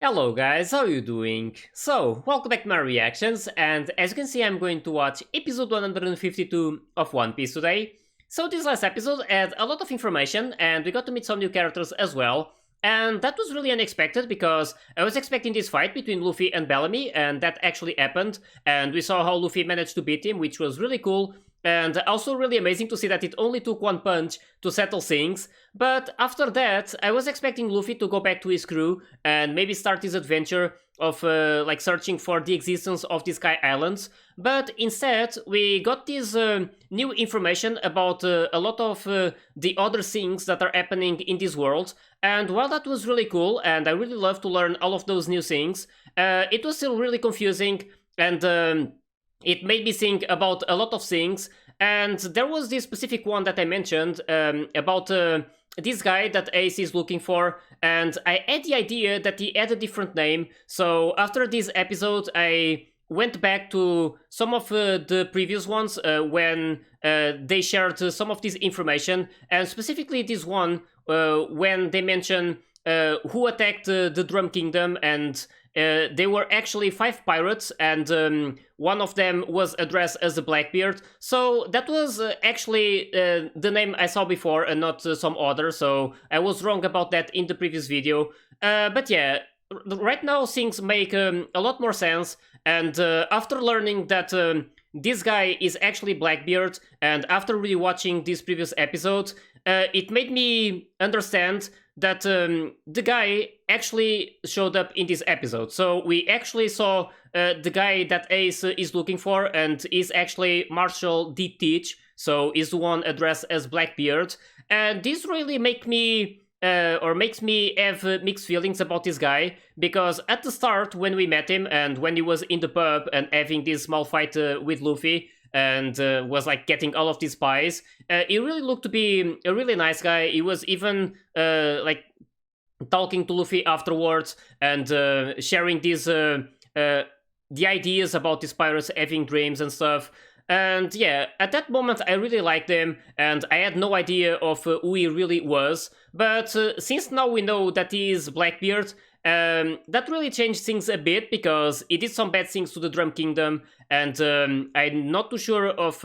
Hello guys, how you doing? So, welcome back to my reactions, and as you can see I'm going to watch episode 152 of One Piece today. So this last episode had a lot of information, and we got to meet some new characters as well, and that was really unexpected because I was expecting this fight between Luffy and Bellamy, and that actually happened, and we saw how Luffy managed to beat him, which was really cool, and also really amazing to see that it only took one punch to settle things. But after that, I was expecting Luffy to go back to his crew and maybe start his adventure of like searching for the existence of the Sky Islands. But instead, we got this new information about a lot of the other things that are happening in this world. And while that was really cool, and I really love to learn all of those new things, it was still really confusing, and it made me think about a lot of things. And there was this specific one that I mentioned about this guy that Ace is looking for, and I had the idea that he had a different name. So after this episode, I went back to some of the previous ones when they shared some of this information, and specifically this one when they mention who attacked the Drum Kingdom, and they were actually 5 pirates, and one of them was addressed as a Blackbeard. So that was actually the name I saw before and not some other, so I was wrong about that in the previous video. But yeah, right now things make a lot more sense, and after learning that this guy is actually Blackbeard, and after rewatching this previous episode, it made me understand that the guy actually showed up in this episode. So we actually saw the guy that Ace is looking for, and is actually Marshall D. Teach, so is the one addressed as Blackbeard. And this really makes me have mixed feelings about this guy, because at the start when we met him and when he was in the pub and having this small fight with Luffy, and was like getting all of these spies, he really looked to be a really nice guy. He was even like talking to Luffy afterwards, and sharing these the ideas about these pirates having dreams and stuff. And yeah, at that moment I really liked him, and I had no idea of who he really was. But since now we know that he is Blackbeard, that really changed things a bit, because he did some bad things to the Drum Kingdom, and I'm not too sure of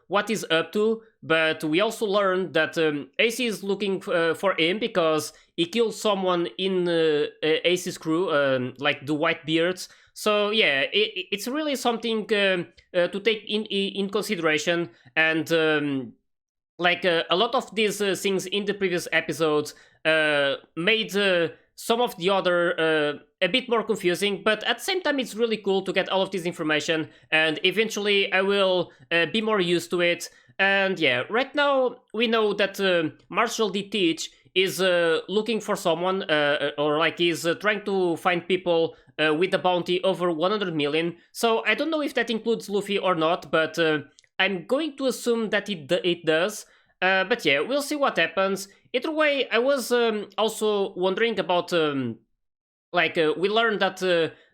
what he's up to. But we also learned that Ace is looking for him because he killed someone in Ace's crew, like the Whitebeards. So yeah, it's really something to take in consideration, and like a lot of these things in the previous episodes made some of the other a bit more confusing, but at the same time it's really cool to get all of this information, and eventually I will be more used to it. And yeah, right now we know that Marshall D. Teach is looking for someone, or like he's trying to find people with a bounty over 100 million. So I don't know if that includes Luffy or not, but I'm going to assume that it does. But yeah, we'll see what happens. Either way, I was also wondering about, we learned that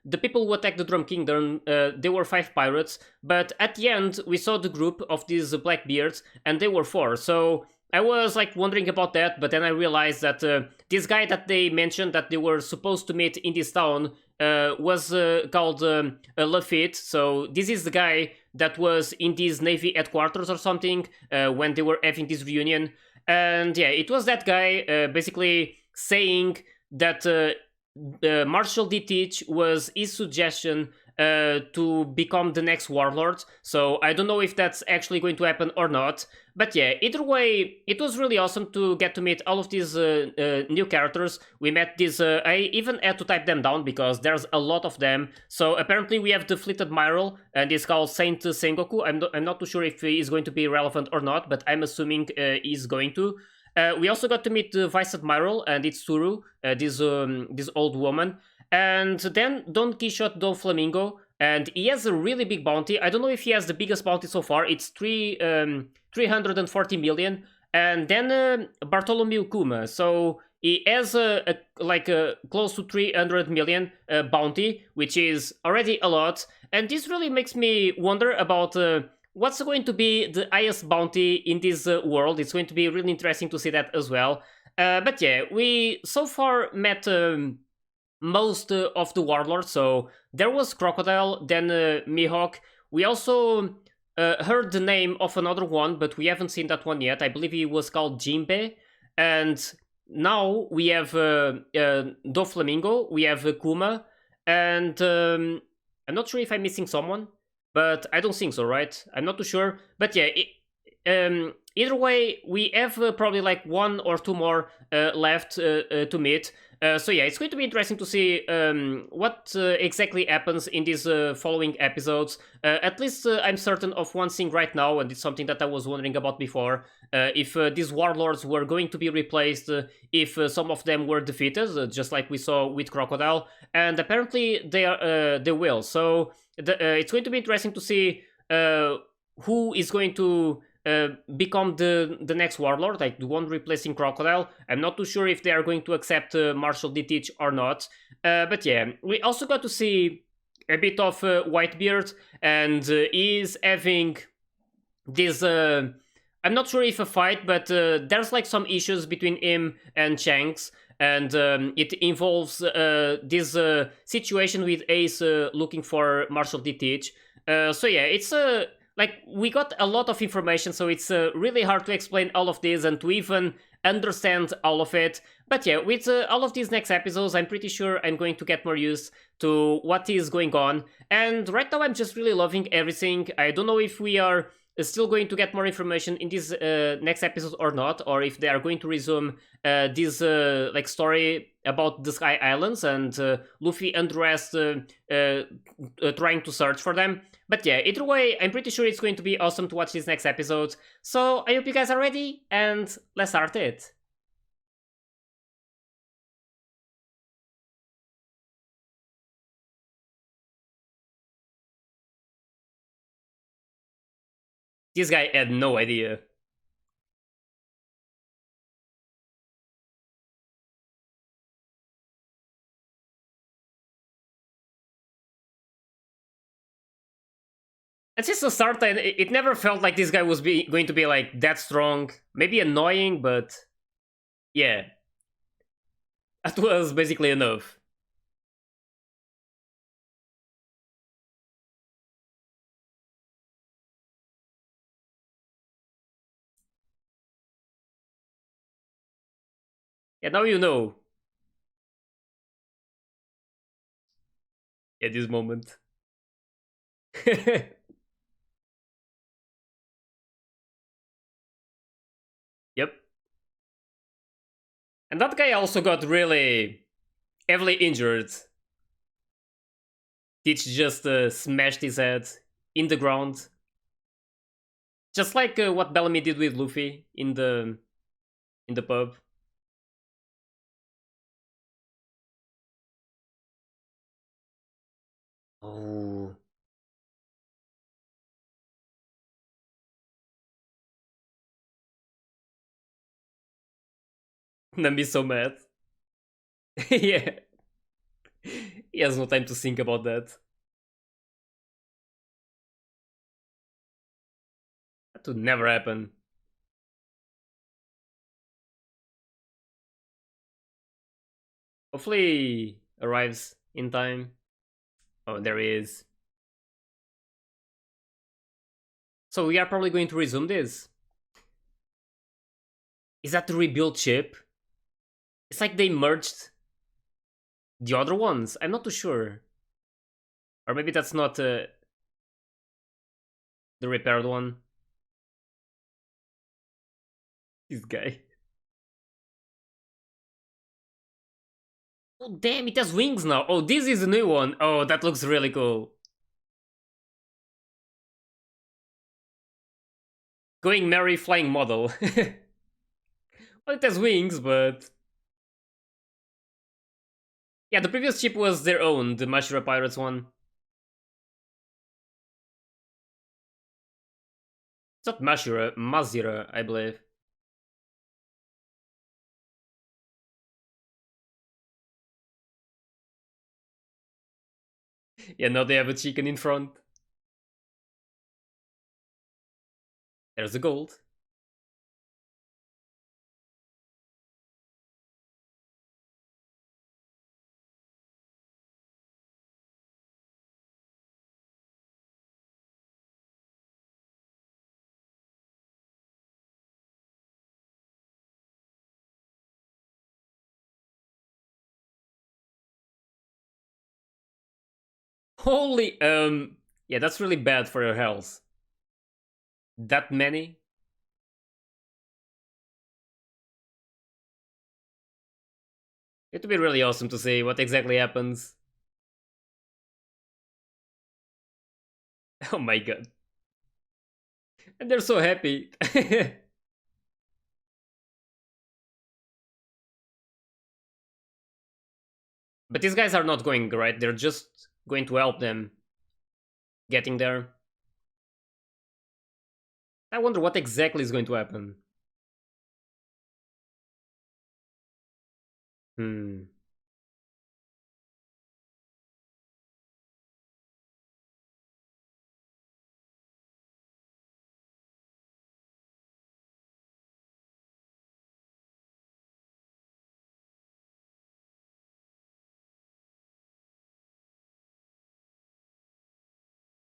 the people who attacked the Drum Kingdom, they were 5 pirates, but at the end we saw the group of these Blackbeards, and they were 4. So I was like wondering about that, but then I realized that this guy that they mentioned that they were supposed to meet in this town was called Lafitte. So this is the guy that was in this Navy headquarters or something when they were having this reunion. And yeah, it was that guy basically saying that Marshall D. Teach was his suggestion to become the next Warlord. So I don't know if that's actually going to happen or not. But yeah, either way, it was really awesome to get to meet all of these new characters. We met these, I even had to type them down because there's a lot of them. So apparently we have the Fleet Admiral, and he's called Saint Sengoku. I'm not too sure if he's going to be relevant or not, but I'm assuming he's going to. We also got to meet the Vice Admiral, and it's Tsuru, this old woman. And then Don Quixote Don Flamingo, and he has a really big bounty. I don't know if he has the biggest bounty so far. It's 340 million. And then Bartholomew Kuma. So he has close to 300 million bounty, which is already a lot. And this really makes me wonder about what's going to be the highest bounty in this world. It's going to be really interesting to see that as well. But yeah, we so far met most of the Warlords. So there was Crocodile, then Mihawk. We also heard the name of another one, but we haven't seen that one yet. I believe he was called Jinbe. And now we have Doflamingo, we have Kuma, and I'm not sure if I'm missing someone, but I don't think so, right? I'm not too sure. But yeah, either way, we have probably like one or two more left to meet. So yeah, it's going to be interesting to see what exactly happens in these following episodes. At least I'm certain of one thing right now, and it's something that I was wondering about before. If these warlords were going to be replaced, if some of them were defeated, just like we saw with Crocodile, and apparently they will. So it's going to be interesting to see who is going to become the next warlord, like the one replacing Crocodile. I'm not too sure if they are going to accept Marshall D. Teach or not. But yeah, we also got to see a bit of Whitebeard, and he's having this. I'm not sure if a fight, but there's like some issues between him and Shanks. And it involves this situation with Ace looking for Marshall D. Teach. So yeah, it's like we got a lot of information, so it's really hard to explain all of this and to even understand all of it. But yeah, with all of these next episodes, I'm pretty sure I'm going to get more used to what is going on. And right now I'm just really loving everything. I don't know if we are still going to get more information in this next episode or not, or if they are going to resume this like story about the Sky Islands and Luffy and the rest trying to search for them. But yeah, either way, I'm pretty sure it's going to be awesome to watch this next episode. So I hope you guys are ready, and let's start it. This guy had no idea. And since the start, it never felt like this guy was going to be like that strong. Maybe annoying, but yeah, that was basically enough. Yeah, now you know. At this moment. Yep. And that guy also got really heavily injured. Teach just smashed his head in the ground. Just like what Bellamy did with Luffy in the pub. Oh. Nami's so mad. Yeah. He has no time to think about that. That would never happen. Hopefully arrives in time. Oh, there he is. So we are probably going to resume this. Is that the rebuild ship? It's like they merged the other ones. I'm not too sure. Or maybe that's not the repaired one. This guy. Oh damn, it has wings now. Oh, this is a new one. Oh, that looks really cool. Going merry flying model. Well, it has wings, but... Yeah, the previous ship was their own, the Mashira Pirates one. It's not Mashira, Mazira, I believe. Yeah, now they have a chicken in front. There's the gold. Holy, yeah, that's really bad for your health. That many? It would be really awesome to see what exactly happens. Oh my god. And they're so happy. But these guys are not going, right? They're just going to help them getting there. I wonder what exactly is going to happen. Hmm.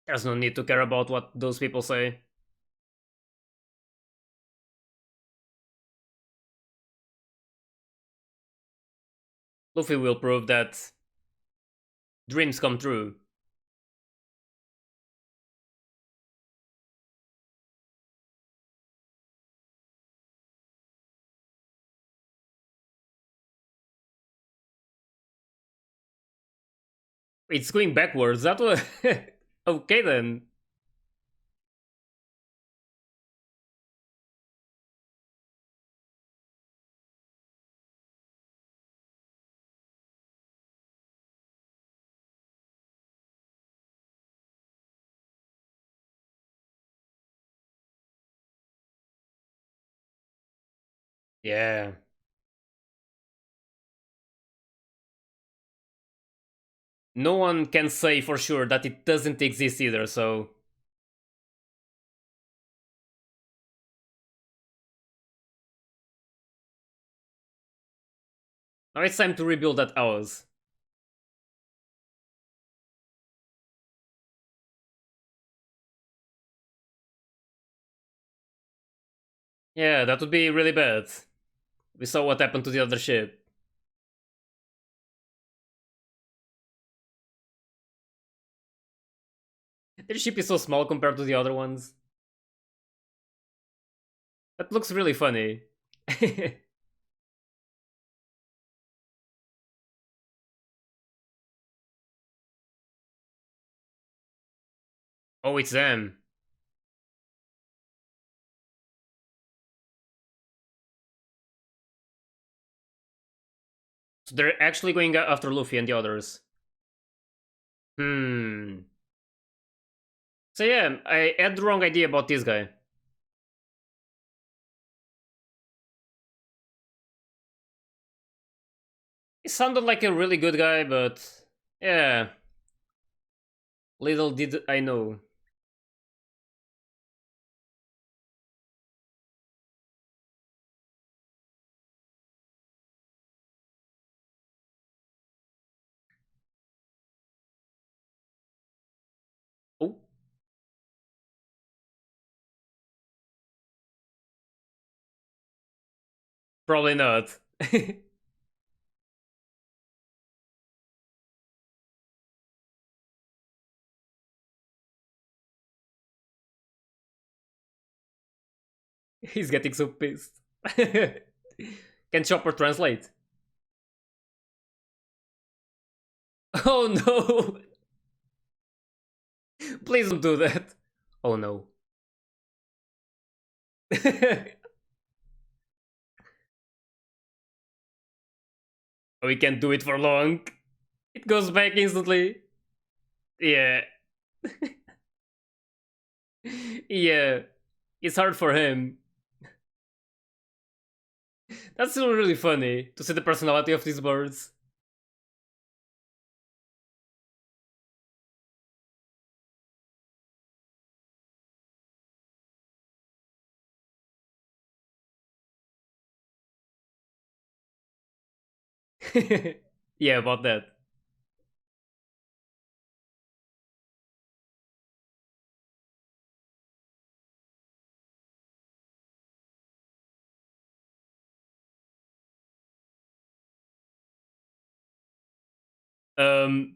There's no need to care about what those people say. Luffy will prove that dreams come true. It's going backwards. That was okay then. Yeah. No one can say for sure that it doesn't exist either, so. Now it's time to rebuild that house. Yeah, that would be really bad. We saw what happened to the other ship. Their ship is so small compared to the other ones. That looks really funny. Oh, it's them. So they're actually going after Luffy and the others. Hmm. So yeah, I had the wrong idea about this guy. He sounded like a really good guy, but yeah, little did I know. Oh, probably not. He's getting so pissed. Can Chopper translate? Oh no! Please don't do that. Oh no. We can't do it for long. It goes back instantly. Yeah. Yeah. It's hard for him. That's still really funny to see the personality of these birds. Yeah, about that. Um,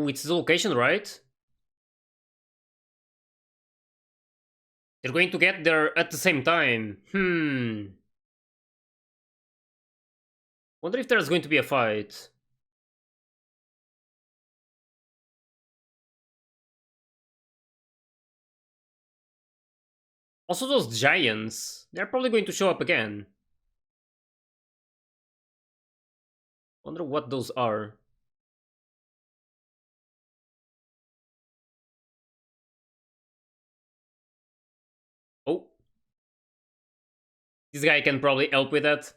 Oh, it's the location, right? They're going to get there at the same time. Wonder if there's going to be a fight. Also, those giants. They're probably going to show up again. Wonder what those are. Oh. This guy can probably help with that.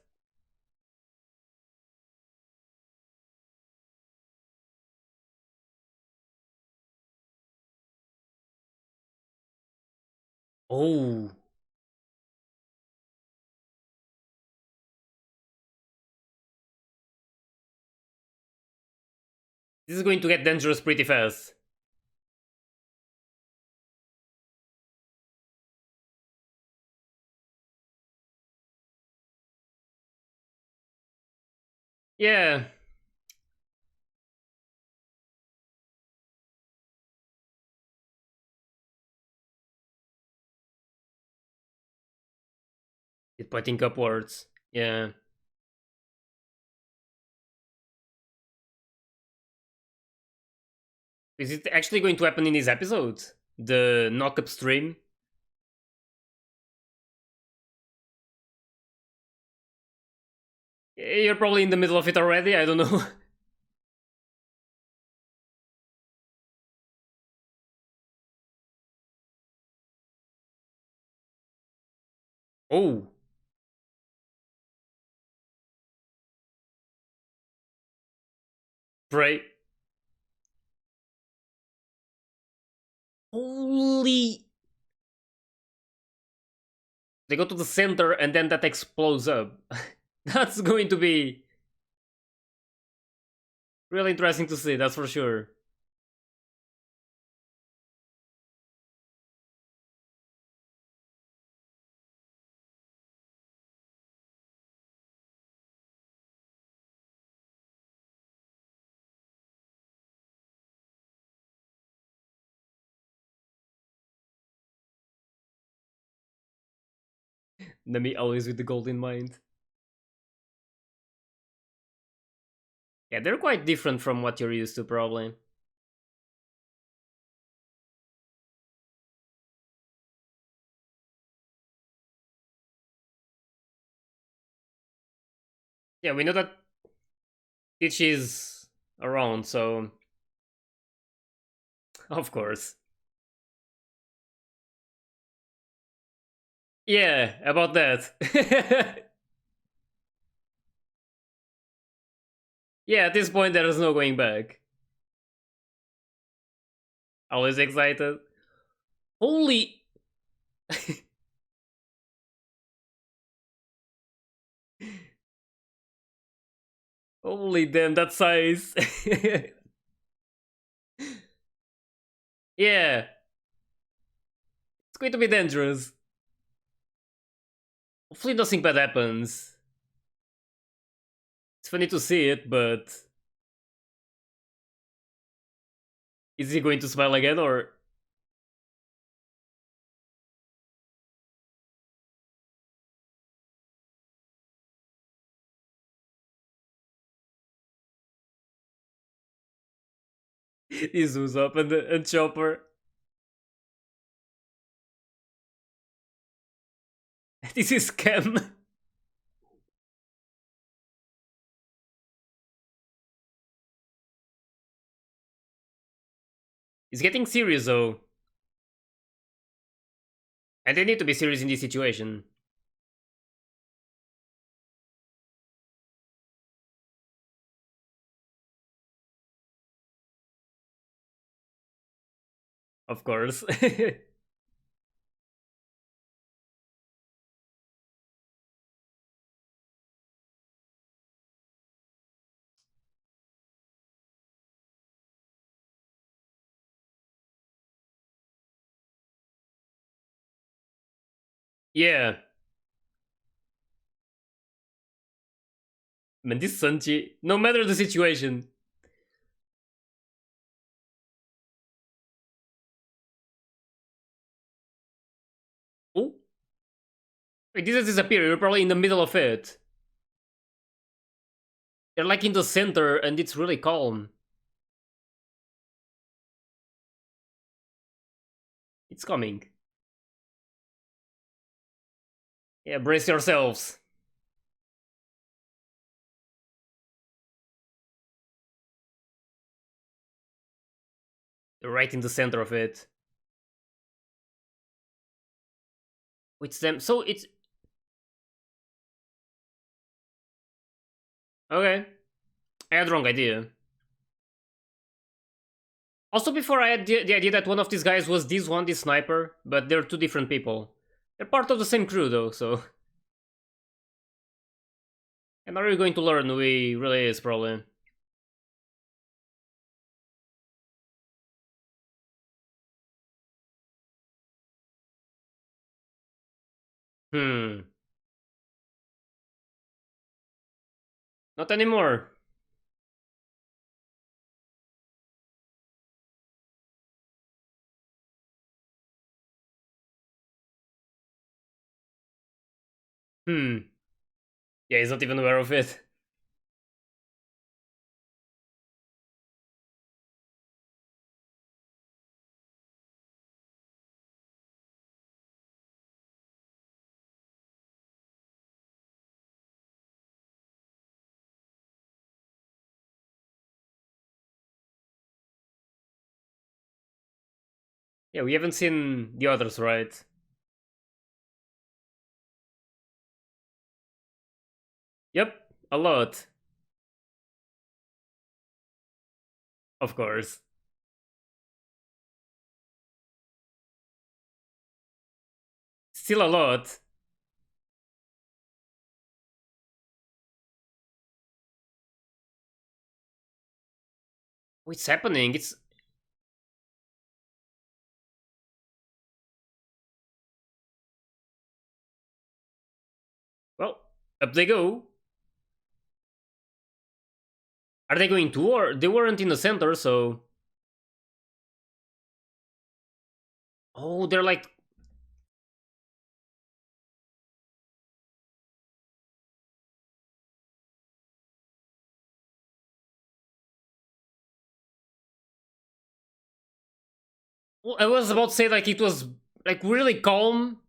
Oh. This is going to get dangerous pretty fast. Yeah. It's pointing upwards. Yeah. Is it actually going to happen in this episode? The knock upstream? You're probably in the middle of it already, I don't know. Oh. Pray. Holy. They go to the center and then that explodes up. That's going to be really interesting to see, that's for sure. Nami always with the gold in mind. Yeah, they're quite different from what you're used to, probably. Yeah, we know that Teach is around, so of course. Yeah, about that. Yeah, at this point there is no going back. Always excited. Holy. Holy damn, that size. Yeah, it's going to be dangerous. Hopefully nothing bad happens. It's funny to see it, but is he going to smile again or? He zooms up and Chopper. This is scam. He's getting serious though. And they need to be serious in this situation. Of course. Yeah. Man, this Sanji, no matter the situation, It didn't disappear, you're probably in the middle of it. They're like in the center and it's really calm. It's coming. Yeah, brace yourselves. They're right in the center of it. It's them. So it's... Okay. I had the wrong idea. Also, before I had the idea that one of these guys was this sniper, but they're two different people. They're part of the same crew though, so... And are you going to learn who he really is, probably? Hmm. Not anymore. Hmm. Yeah, he's not even aware of it. Yeah, we haven't seen the others, right? Yep, a lot. Of course. Still a lot. What's happening? It's... Well, up they go. Are they going to, or they weren't in the center, so... Oh, they're like... Well, I was about to say, like, it was, like, really calm,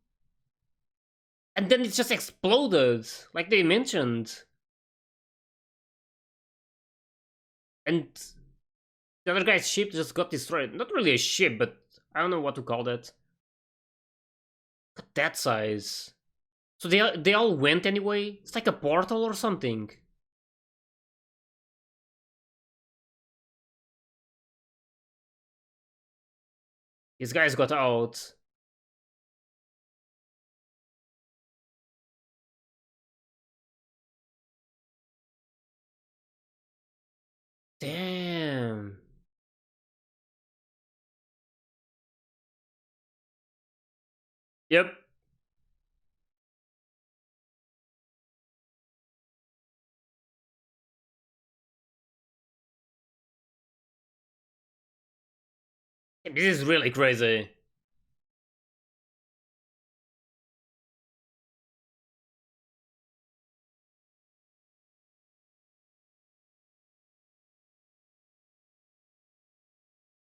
and then it just exploded, like they mentioned. And the other guy's ship just got destroyed. Not really a ship, but I don't know what to call that. But that size. So they all went anyway? It's like a portal or something. These guys got out. Damn. Yep. This is really crazy.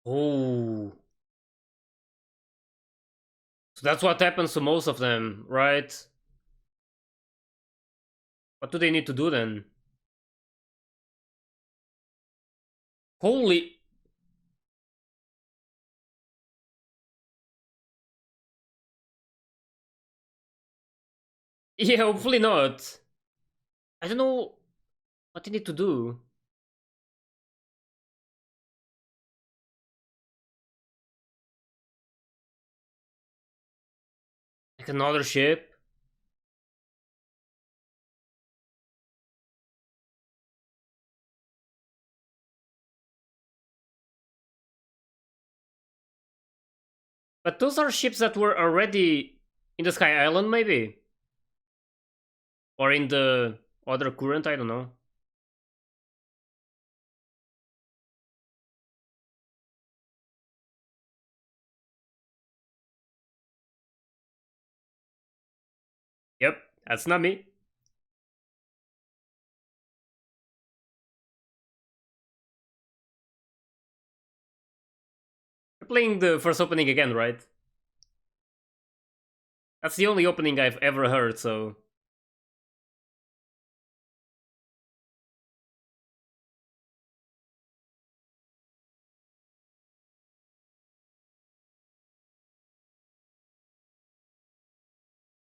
Oh. So that's what happens to most of them, right? What do they need to do then? Holy... Yeah, hopefully not. I don't know what they need to do. Like another ship? But those are ships that were already in the Sky Island, maybe? Or in the other current, I don't know. Yep. That's not me. You're playing the first opening again, right? That's the only opening I've ever heard, so...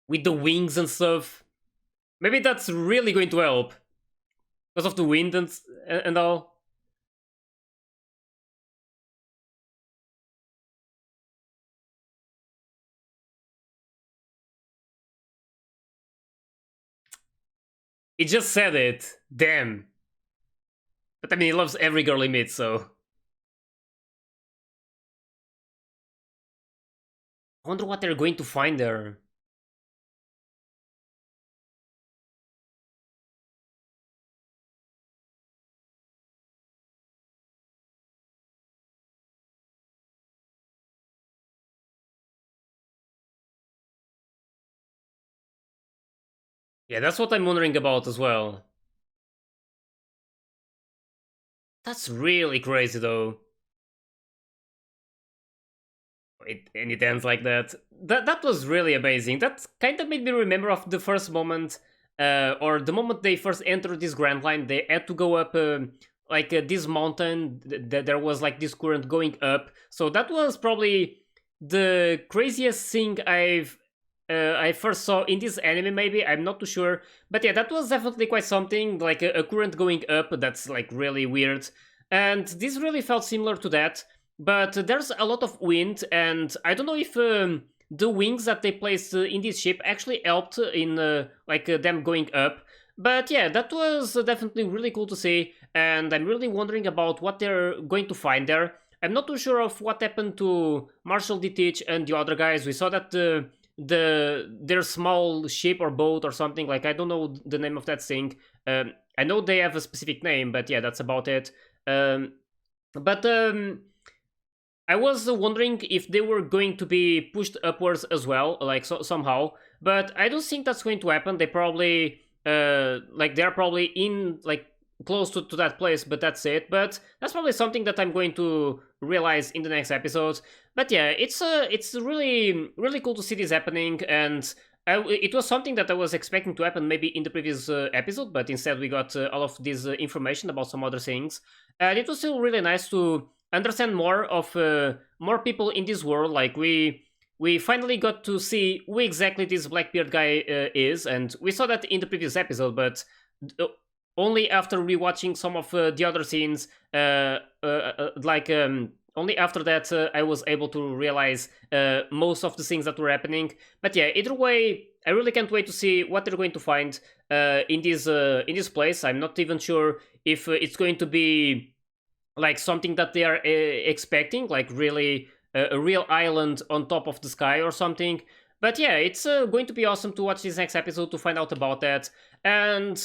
With the wings and stuff. Maybe that's really going to help. Because of the wind and all. He just said it. Damn. But I mean, he loves every girl he meets, so... I wonder what they're going to find there. Yeah, that's what I'm wondering about as well. That's really crazy, though. And it ends like that. That was really amazing. That kind of made me remember of the first moment, or the moment they first entered this Grand Line. They had to go up this mountain. There was like this current going up. So that was probably the craziest thing I first saw in this anime. Maybe I'm not too sure, but yeah, that was definitely quite something. Like a current going up. That's like really weird, and this really felt similar to that. But there's a lot of wind, and I don't know if the wings that they placed in this ship actually helped in them going up. But yeah, that was definitely really cool to see, and I'm really wondering about what they're going to find there. I'm not too sure of what happened to Marshall Ditich and the other guys. We saw that their small ship or boat or something, like I don't know the name of that thing. I know they have a specific name, but yeah, that's about it. But I was wondering if they were going to be pushed upwards as well, like somehow. But I don't think that's going to happen. They probably, they're probably in like close to that place, but that's it. But that's probably something that I'm going to realize in the next episode. But yeah, it's really really cool to see this happening, and it was something that I was expecting to happen maybe in the previous episode, but instead we got all of this information about some other things, and it was still really nice to understand more of more people in this world. Like we finally got to see who exactly this Blackbeard guy is, and we saw that in the previous episode, but only after rewatching some of the other scenes, only after that I was able to realize most of the things that were happening. But yeah, either way, I really can't wait to see what they're going to find in this place. I'm not even sure if it's going to be like something that they are expecting, like really a real island on top of the sky or something. But yeah, it's going to be awesome to watch this next episode to find out about that. And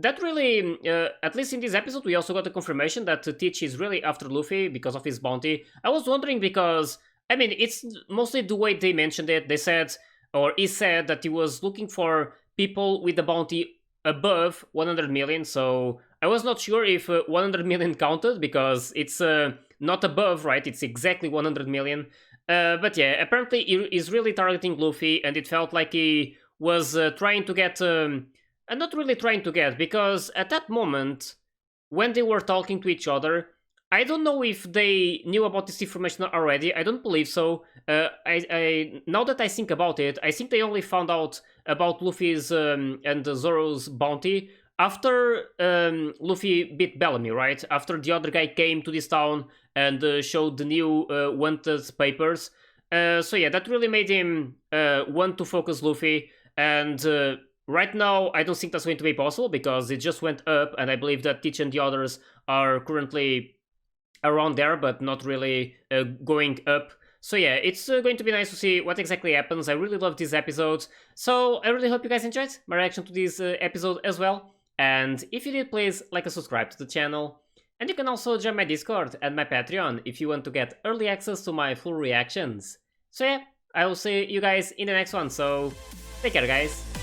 that really, at least in this episode, we also got the confirmation that Teach is really after Luffy because of his bounty. I was wondering because, I mean, it's mostly the way they mentioned it. They said, or he said that he was looking for people with the bounty above 100 million, so I was not sure if 100 million counted, because it's not above, right? It's exactly 100 million. But yeah, apparently he's really targeting Luffy, and it felt like he was trying to get... not really trying to get, because at that moment, when they were talking to each other, I don't know if they knew about this information already. I don't believe so. Now that I think about it, I think they only found out about Luffy's and Zoro's bounty after Luffy beat Bellamy, right? After the other guy came to this town and showed the new wanted papers. So yeah, that really made him want to focus Luffy. And right now, I don't think that's going to be possible, because it just went up, and I believe that Teach and the others are currently around there, but not really going up. So yeah, it's going to be nice to see what exactly happens. I really love this episode, so I really hope you guys enjoyed my reaction to this episode as well. And if you did, please like and subscribe to the channel. And you can also join my Discord and my Patreon if you want to get early access to my full reactions. So yeah, I will see you guys in the next one, so take care guys.